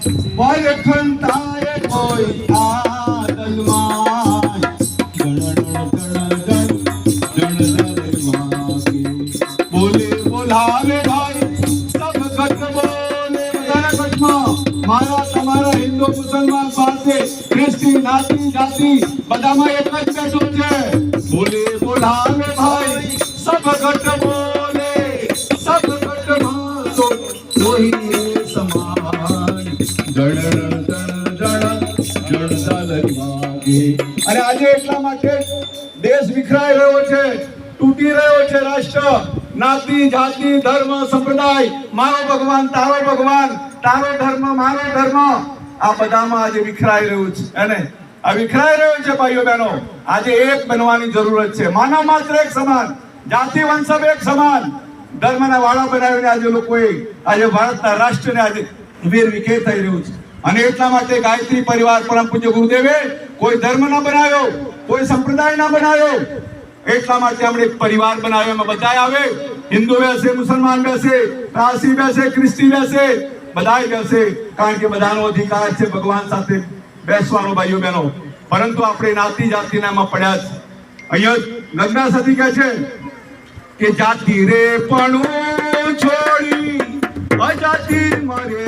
વૈકુંઠાય કોઈ આદલમાં બોલે બોલાવે ભાઈ સબ ઘટ બોલે બધાના ઘટમાં મારા તમારા હિન્દુ મુસલમાન પાસે ખ્રિસ્તી નાતી જાતિ બધામાં એક જ બેઠો છે બોલે બોલાવે ભાઈ સબ ઘટ બોલે સબ ઘટમાં તો લોહી સમાન અને આજે એટલા માટે દેશ વિખરાઈ રહ્યો છે તૂટી રહ્યો છે રાષ્ટ્ર નાતી જાતિ ધર્મ સંપ્રદાય મારો ભગવાન તારો ધર્મ મારો ધર્મ આ બધામાં આજે વિખરાઈ રહ્યું છે અને આ વિખરાઈ રહ્યું છે ભાઈઓ બહેનો આજે એક બનવાની જરૂરત છે માનવ માત્ર એક સમાન જાતિ વંશબ એક સમાન ધર્મના વાળા બનાવીને આજે લોકોએ આજે ભારતના રાષ્ટ્રને આજે વેરવિખેર થઈ રહ્યું છે અને એટલા માટે ગાયત્રી પરિવાર પરમ પૂજ્ય ગુરુદેવે કોઈ ધર્મ ના બનાવ્યો કોઈ સંપ્રદાય ના બનાવ્યો એટલા માટે આપણે એક પરિવાર બનાવ્યો એમાં બધા આવે હિન્દુ બેસે મુસલમાન બેસે પારસી બેસે ખ્રિસ્તી બેસે બધાય બેસે કારણ કે બધાનો અધિકાર છે ભગવાન સાથે બેસવાનો ભાઈઓ બહેનો પરંતુ આપણે નાતી જાતિના એમાં પડ્યા છે અહીંયા ગંગા સતી કહે છે કે જાતિ રે પણ છોડી અજાતિ મરે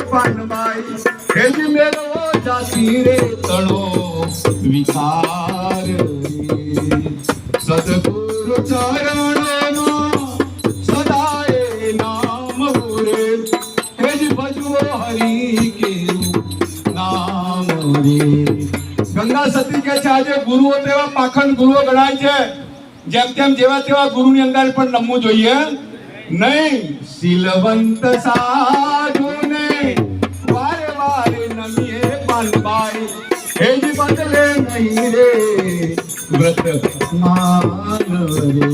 પાનબાઈ હેજ મેલો જાતિ રે તણો વિકાર સદગુરુ ચરણોમાં સદાય નામ ઉરે હેજ ભજવો હરી કેરું નામ રે ગંગા સતી કે છે આજે ગુરુઓ તેવા પાખંડ ગુરુઓ ગણાય છે જેમ તેમ જેવા તેવા ગુરુની અંદર પણ નમવું જોઈએ નહીં શીલવંત સાધુને વારે વારે નમીએ પાનબાઈ હેજ બદલે નહીં રે વ્રત માન રે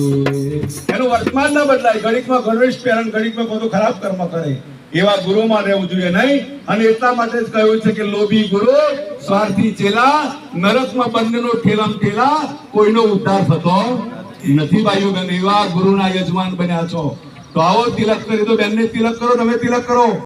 એનું વર્તમાન ના બદલાય ઘડીકમાં ગણવેશ પહેરણ ઘડીકમાં બધું ખરાબ કર્મ કરે એવા ગુરુમાં રહેવું જોઈએ નહીં અને એટલા માટે જ કહ્યું છે કે લોભી ગુરુ સ્વાર્થી ચેલા નરકમાં બંનેનો ઠેલામ ઠેલા કોઈનો ઉદ્ધાર થતો નથી ભાઈઓ બહેન એવા ગુરુના યજમાન બન્યા છો તો આવો તિલક કરી દો બેનને તિલક કરો તમે તિલક કરો